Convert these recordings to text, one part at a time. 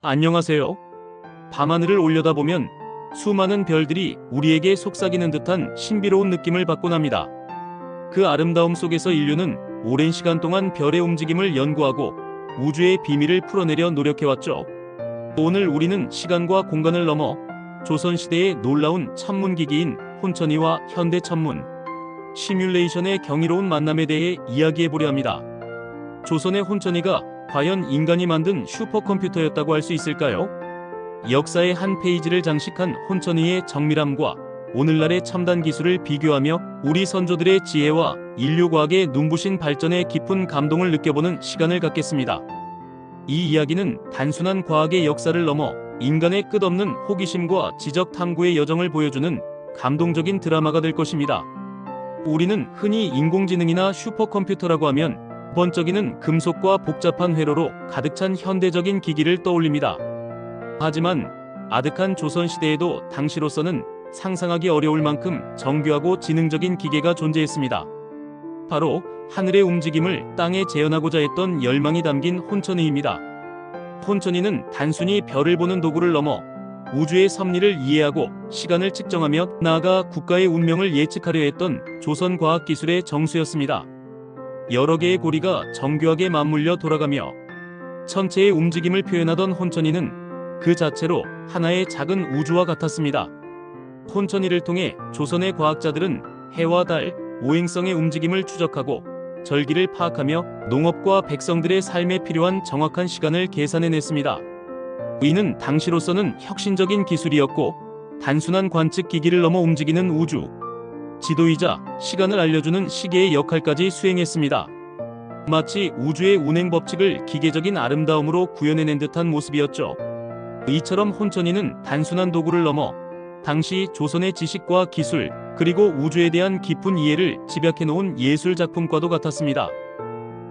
안녕하세요. 밤하늘을 올려다보면 수많은 별들이 우리에게 속삭이는 듯한 신비로운 느낌을 받곤 합니다. 그 아름다움 속에서 인류는 오랜 시간 동안 별의 움직임을 연구하고 우주의 비밀을 풀어내려 노력해왔죠. 오늘 우리는 시간과 공간을 넘어 조선시대의 놀라운 천문기기인 혼천이와 현대 천문, 시뮬레이션의 경이로운 만남에 대해 이야기해보려 합니다. 조선의 혼천이가 과연 인간이 만든 슈퍼컴퓨터였다고 할 수 있을까요? 역사의 한 페이지를 장식한 혼천이의 정밀함과 오늘날의 첨단 기술을 비교하며 우리 선조들의 지혜와 인류 과학의 눈부신 발전에 깊은 감동을 느껴보는 시간을 갖겠습니다. 이 이야기는 단순한 과학의 역사를 넘어 인간의 끝없는 호기심과 지적 탐구의 여정을 보여주는 감동적인 드라마가 될 것입니다. 우리는 흔히 인공지능이나 슈퍼컴퓨터라고 하면 번쩍이는 금속과 복잡한 회로로 가득 찬 현대적인 기기를 떠올립니다. 하지만 아득한 조선시대에도 당시로서는 상상하기 어려울 만큼 정교하고 지능적인 기계가 존재했습니다. 바로 하늘의 움직임을 땅에 재현하고자 했던 열망이 담긴 혼천이입니다. 혼천이는 단순히 별을 보는 도구를 넘어 우주의 섭리를 이해하고 시간을 측정하며 나아가 국가의 운명을 예측하려 했던 조선 과학 기술의 정수였습니다. 여러 개의 고리가 정교하게 맞물려 돌아가며 천체의 움직임을 표현하던 혼천이는 그 자체로 하나의 작은 우주와 같았습니다. 혼천이를 통해 조선의 과학자들은 해와 달, 오행성의 움직임을 추적하고 절기를 파악하며 농업과 백성들의 삶에 필요한 정확한 시간을 계산해냈습니다. 이는 당시로서는 혁신적인 기술이었고 단순한 관측 기기를 넘어 움직이는 우주, 지도이자 시간을 알려주는 시계의 역할까지 수행했습니다. 마치 우주의 운행 법칙을 기계적인 아름다움으로 구현해낸 듯한 모습이었죠. 이처럼 혼천이는 단순한 도구를 넘어 당시 조선의 지식과 기술, 그리고 우주에 대한 깊은 이해를 집약해놓은 예술 작품과도 같았습니다.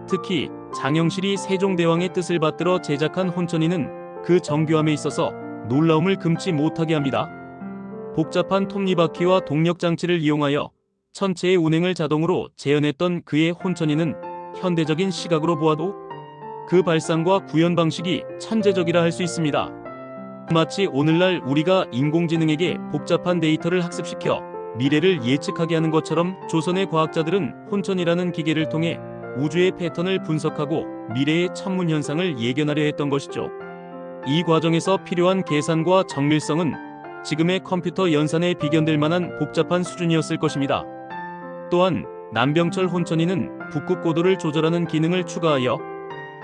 특히 장영실이 세종대왕의 뜻을 받들어 제작한 혼천이는 그 정교함에 있어서 놀라움을 금치 못하게 합니다. 복잡한 톱니바퀴와 동력장치를 이용하여 천체의 운행을 자동으로 재현했던 그의 혼천이는 현대적인 시각으로 보아도 그 발상과 구현 방식이 천재적이라 할 수 있습니다. 마치 오늘날 우리가 인공지능에게 복잡한 데이터를 학습시켜 미래를 예측하게 하는 것처럼 조선의 과학자들은 혼천이라는 기계를 통해 우주의 패턴을 분석하고 미래의 천문 현상을 예견하려 했던 것이죠. 이 과정에서 필요한 계산과 정밀성은 지금의 컴퓨터 연산에 비견될 만한 복잡한 수준이었을 것입니다. 또한 남병철 혼천이는 북극 고도를 조절하는 기능을 추가하여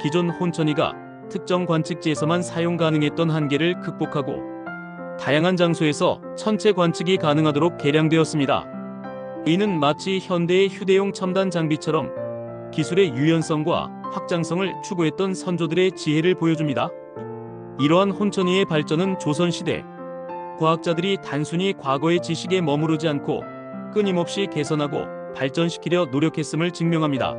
기존 혼천이가 특정 관측지에서만 사용 가능했던 한계를 극복하고 다양한 장소에서 천체 관측이 가능하도록 개량되었습니다. 이는 마치 현대의 휴대용 첨단 장비처럼 기술의 유연성과 확장성을 추구했던 선조들의 지혜를 보여줍니다. 이러한 혼천이의 발전은 조선시대 과학자들이 단순히 과거의 지식에 머무르지 않고 끊임없이 개선하고 발전시키려 노력했음을 증명합니다.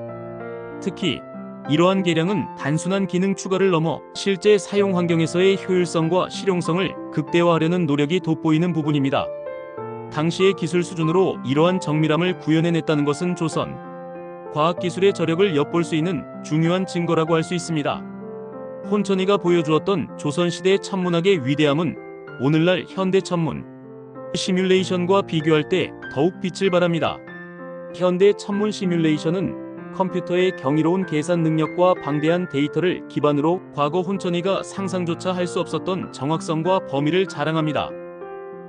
특히 이러한 개량은 단순한 기능 추가를 넘어 실제 사용 환경에서의 효율성과 실용성을 극대화하려는 노력이 돋보이는 부분입니다. 당시의 기술 수준으로 이러한 정밀함을 구현해냈다는 것은 조선 과학기술의 저력을 엿볼 수 있는 중요한 증거라고 할 수 있습니다. 혼천이가 보여주었던 조선시대 천문학의 위대함은 오늘날 현대 천문, 시뮬레이션과 비교할 때 더욱 빛을 발합니다. 현대 천문 시뮬레이션은 컴퓨터의 경이로운 계산 능력과 방대한 데이터를 기반으로 과거 혼천이가 상상조차 할 수 없었던 정확성과 범위를 자랑합니다.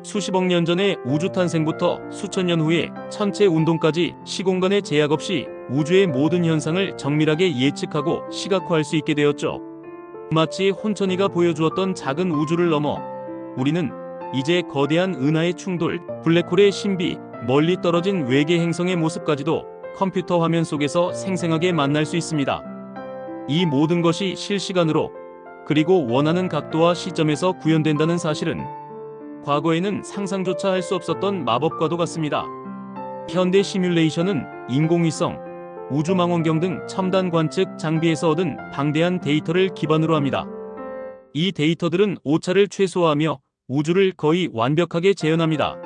수십억 년 전의 우주 탄생부터 수천 년 후의 천체 운동까지 시공간의 제약 없이 우주의 모든 현상을 정밀하게 예측하고 시각화할 수 있게 되었죠. 마치 혼천이가 보여주었던 작은 우주를 넘어 우리는 이제 거대한 은하의 충돌, 블랙홀의 신비, 멀리 떨어진 외계 행성의 모습까지도 컴퓨터 화면 속에서 생생하게 만날 수 있습니다. 이 모든 것이 실시간으로 그리고 원하는 각도와 시점에서 구현된다는 사실은 과거에는 상상조차 할 수 없었던 마법과도 같습니다. 현대 시뮬레이션은 인공위성, 우주망원경 등 첨단 관측 장비에서 얻은 방대한 데이터를 기반으로 합니다. 이 데이터들은 오차를 최소화하며 우주를 거의 완벽하게 재현합니다.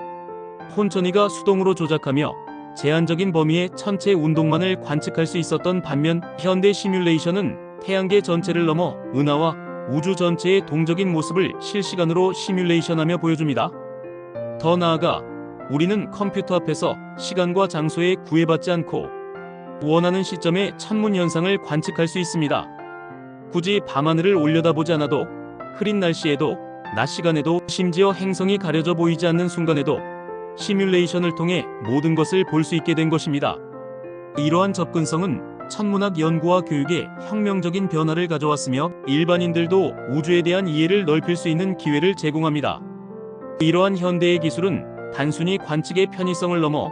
혼천이가 수동으로 조작하며 제한적인 범위의 천체 운동만을 관측할 수 있었던 반면 현대 시뮬레이션은 태양계 전체를 넘어 은하와 우주 전체의 동적인 모습을 실시간으로 시뮬레이션하며 보여줍니다. 더 나아가 우리는 컴퓨터 앞에서 시간과 장소에 구애받지 않고 원하는 시점에 천문 현상을 관측할 수 있습니다. 굳이 밤하늘을 올려다보지 않아도 흐린 날씨에도 낮 시간에도 심지어 행성이 가려져 보이지 않는 순간에도 시뮬레이션을 통해 모든 것을 볼 수 있게 된 것입니다. 이러한 접근성은 천문학 연구와 교육에 혁명적인 변화를 가져왔으며 일반인들도 우주에 대한 이해를 넓힐 수 있는 기회를 제공합니다. 이러한 현대의 기술은 단순히 관측의 편의성을 넘어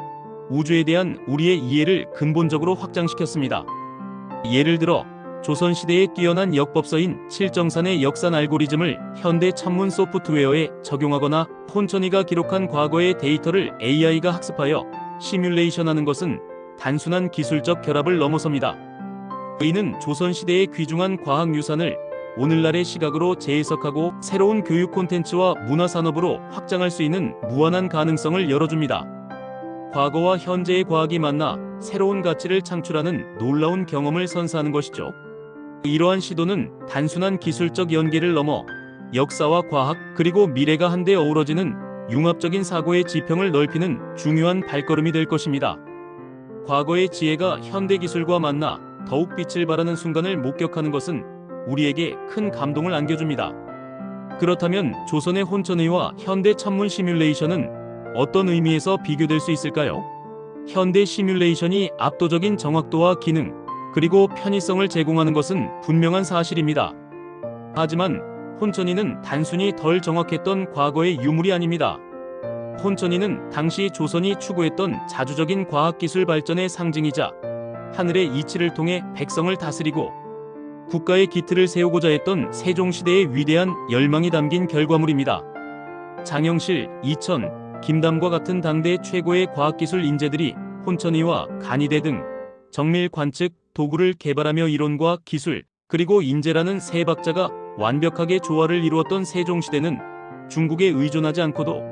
우주에 대한 우리의 이해를 근본적으로 확장시켰습니다. 예를 들어 조선시대의 뛰어난 역법서인 칠정산의 역산 알고리즘을 현대 천문 소프트웨어에 적용하거나 혼천이가 기록한 과거의 데이터를 AI가 학습하여 시뮬레이션하는 것은 단순한 기술적 결합을 넘어섭니다. 이는 조선시대의 귀중한 과학유산을 오늘날의 시각으로 재해석하고 새로운 교육 콘텐츠와 문화산업으로 확장할 수 있는 무한한 가능성을 열어줍니다. 과거와 현재의 과학이 만나 새로운 가치를 창출하는 놀라운 경험을 선사하는 것이죠. 이러한 시도는 단순한 기술적 연계를 넘어 역사와 과학 그리고 미래가 한데 어우러지는 융합적인 사고의 지평을 넓히는 중요한 발걸음이 될 것입니다. 과거의 지혜가 현대 기술과 만나 더욱 빛을 발하는 순간을 목격하는 것은 우리에게 큰 감동을 안겨줍니다. 그렇다면 조선의 혼천의와 현대 천문 시뮬레이션은 어떤 의미에서 비교될 수 있을까요? 현대 시뮬레이션이 압도적인 정확도와 기능, 그리고 편의성을 제공하는 것은 분명한 사실입니다. 하지만 혼천이는 단순히 덜 정확했던 과거의 유물이 아닙니다. 혼천이는 당시 조선이 추구했던 자주적인 과학기술 발전의 상징이자 하늘의 이치를 통해 백성을 다스리고 국가의 기틀을 세우고자 했던 세종시대의 위대한 열망이 담긴 결과물입니다. 장영실, 이천, 김담과 같은 당대 최고의 과학기술 인재들이 혼천이와 간이대 등 정밀 관측 도구를 개발하며 이론과 기술, 그리고 인재라는 세 박자가 완벽하게 조화를 이루었던 세종시대는 중국에 의존하지 않고도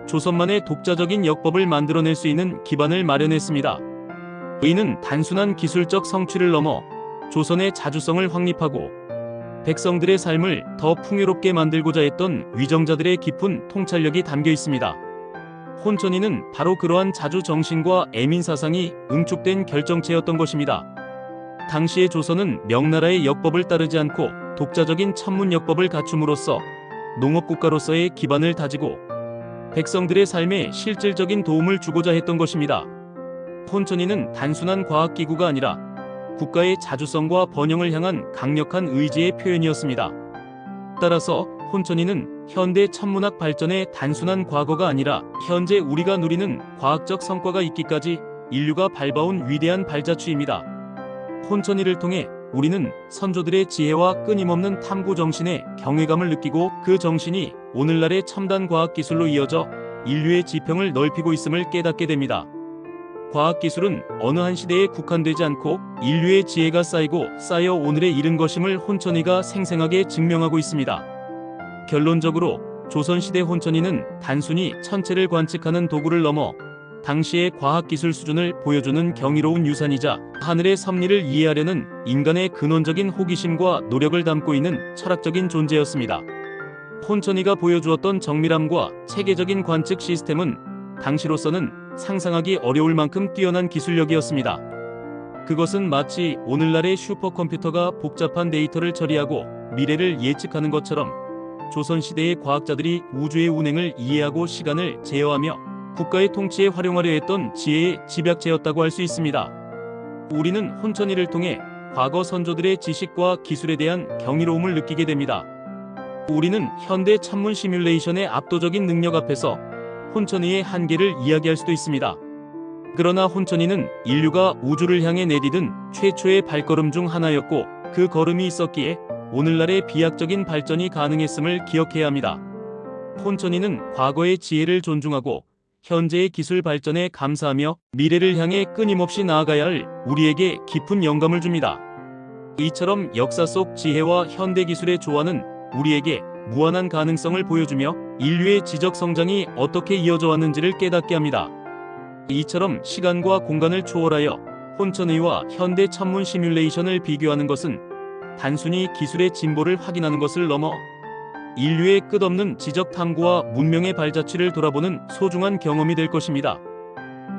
조선만의 독자적인 역법을 만들어낼 수 있는 기반을 마련했습니다. 이는 단순한 기술적 성취를 넘어 조선의 자주성을 확립하고 백성들의 삶을 더 풍요롭게 만들고자 했던 위정자들의 깊은 통찰력이 담겨 있습니다. 혼천이는 바로 그러한 자주 정신과 애민 사상이 응축된 결정체였던 것입니다. 당시의 조선은 명나라의 역법을 따르지 않고 독자적인 천문 역법을 갖춤으로써 농업국가로서의 기반을 다지고 백성들의 삶에 실질적인 도움을 주고자 했던 것입니다. 혼천이는 단순한 과학기구가 아니라 국가의 자주성과 번영을 향한 강력한 의지의 표현이었습니다. 따라서 혼천이는 현대 천문학 발전의 단순한 과거가 아니라 현재 우리가 누리는 과학적 성과가 있기까지 인류가 밟아온 위대한 발자취입니다. 혼천이를 통해 우리는 선조들의 지혜와 끊임없는 탐구 정신에 경외감을 느끼고 그 정신이 오늘날의 첨단 과학기술로 이어져 인류의 지평을 넓히고 있음을 깨닫게 됩니다. 과학기술은 어느 한 시대에 국한되지 않고 인류의 지혜가 쌓이고 쌓여 오늘에 이른 것임을 혼천이가 생생하게 증명하고 있습니다. 결론적으로 조선시대 혼천이는 단순히 천체를 관측하는 도구를 넘어 당시의 과학기술 수준을 보여주는 경이로운 유산이자 하늘의 섭리를 이해하려는 인간의 근원적인 호기심과 노력을 담고 있는 철학적인 존재였습니다. 혼천이가 보여주었던 정밀함과 체계적인 관측 시스템은 당시로서는 상상하기 어려울 만큼 뛰어난 기술력이었습니다. 그것은 마치 오늘날의 슈퍼컴퓨터가 복잡한 데이터를 처리하고 미래를 예측하는 것처럼 조선시대의 과학자들이 우주의 운행을 이해하고 시간을 제어하며 국가의 통치에 활용하려 했던 지혜의 집약체였다고 할 수 있습니다. 우리는 혼천이를 통해 과거 선조들의 지식과 기술에 대한 경이로움을 느끼게 됩니다. 우리는 현대 천문 시뮬레이션의 압도적인 능력 앞에서 혼천이의 한계를 이야기할 수도 있습니다. 그러나 혼천이는 인류가 우주를 향해 내디딘 최초의 발걸음 중 하나였고 그 걸음이 있었기에 오늘날의 비약적인 발전이 가능했음을 기억해야 합니다. 혼천이는 과거의 지혜를 존중하고 현재의 기술 발전에 감사하며 미래를 향해 끊임없이 나아가야 할 우리에게 깊은 영감을 줍니다. 이처럼 역사 속 지혜와 현대 기술의 조화는 우리에게 무한한 가능성을 보여주며 인류의 지적 성장이 어떻게 이어져 왔는지를 깨닫게 합니다. 이처럼 시간과 공간을 초월하여 혼천의와 현대 천문 시뮬레이션을 비교하는 것은 단순히 기술의 진보를 확인하는 것을 넘어 인류의 끝없는 지적 탐구와 문명의 발자취를 돌아보는 소중한 경험이 될 것입니다.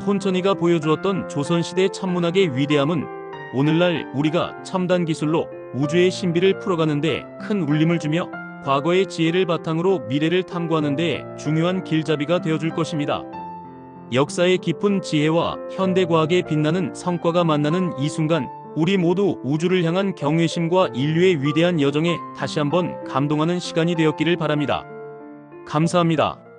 톤천이가 보여주었던 조선시대 천문학의 위대함은 오늘날 우리가 첨단 기술로 우주의 신비를 풀어가는데 큰 울림을 주며 과거의 지혜를 바탕으로 미래를 탐구하는 데 중요한 길잡이가 되어줄 것입니다. 역사의 깊은 지혜와 현대과학의 빛나는 성과가 만나는 이 순간, 우리 모두 우주를 향한 경외심과 인류의 위대한 여정에 다시 한번 감동하는 시간이 되었기를 바랍니다. 감사합니다.